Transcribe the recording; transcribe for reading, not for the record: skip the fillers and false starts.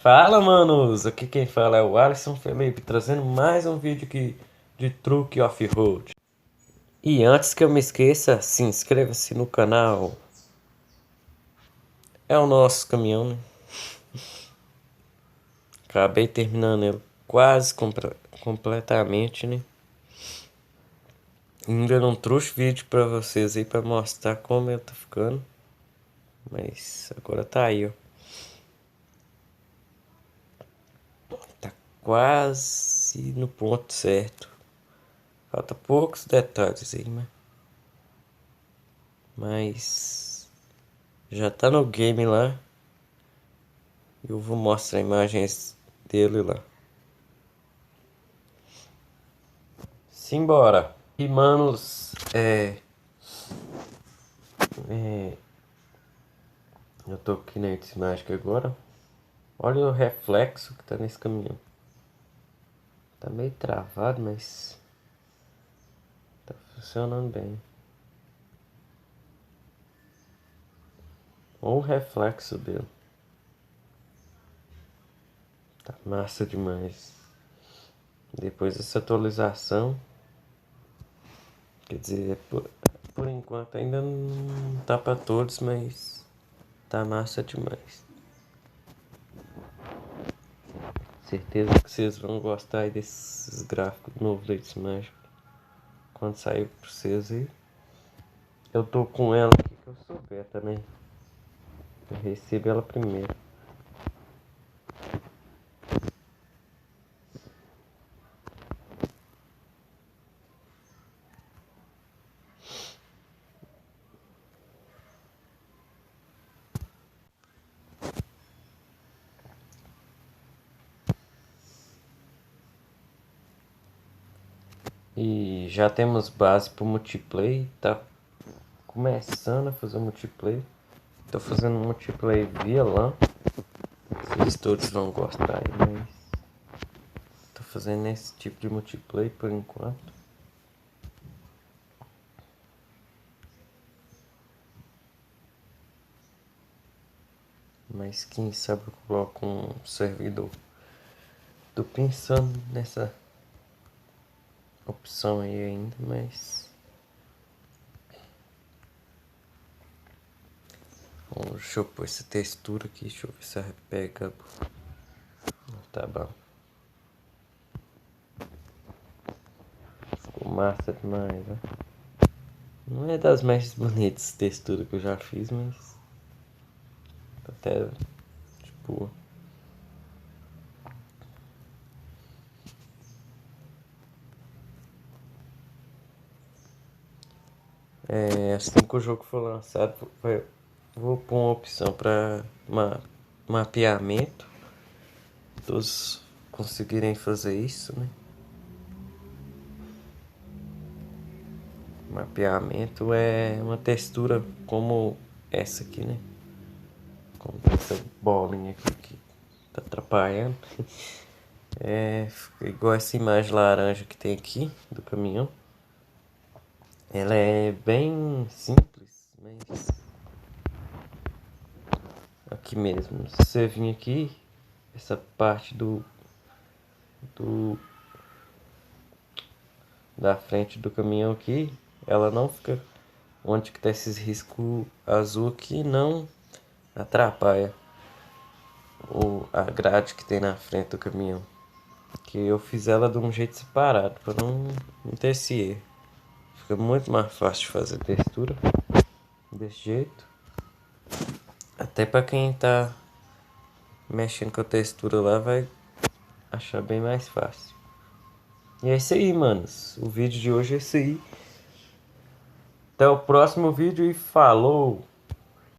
Fala, manos! Aqui quem fala é o Alisson Felipe, trazendo mais um vídeo aqui de truque off-road. E antes que eu me esqueça, se inscreva-se no canal. É o nosso caminhão, né? Acabei terminando ele quase completamente, né? Ainda não trouxe vídeo pra vocês aí pra mostrar como ele tá ficando. Mas agora tá aí, ó. Tá quase no ponto certo. Falta poucos detalhes aí, mas já tá no game lá. Eu vou mostrar imagens dele lá. Simbora! E manos, eu tô aqui na Arte Mágica agora. Olha o reflexo que tá nesse caminhão. Tá meio travado, mas tá funcionando bem. Olha o reflexo dele. Tá massa demais. Depois dessa atualização, quer dizer, por enquanto ainda não tá pra todos, mas tá massa demais. Certeza que vocês vão gostar aí desses gráficos novos da Arte Mágica. Quando sair pra vocês aí. Eu tô com ela aqui que eu sou beta, né? Eu recebo ela primeiro. E já temos base pro multiplayer. Tá começando a fazer multiplayer. Tô fazendo multiplayer via LAN. Vocês todos vão gostar aí, mas tô fazendo esse tipo de multiplayer por enquanto. Mas quem sabe eu coloco um servidor. Tô pensando nessa opção aí ainda, mas bom, deixa eu pôr essa textura aqui, deixa eu ver se ela pega. Tá bom. Ficou massa demais, né? Não é das mais bonitas texturas que eu já fiz, mas até tipo. Assim que o jogo for lançado, vou pôr uma opção para mapeamento. Todos conseguirem fazer isso, né? Mapeamento é uma textura como essa aqui, né? Como essa bolinha aqui que tá atrapalhando. Igual essa imagem laranja que tem aqui do caminhão. Ela é bem simples, mas aqui mesmo. Se você vir aqui, essa parte do da frente do caminhão aqui, ela não fica onde que tá esses riscos azul aqui, não atrapalha a grade que tem na frente do caminhão. Que eu fiz ela de um jeito separado para não ter esse erro. Fica muito mais fácil de fazer textura desse jeito. Até para quem tá mexendo com a textura lá vai achar bem mais fácil. E é isso aí, manos. O vídeo de hoje é isso aí. Até o próximo vídeo e falou!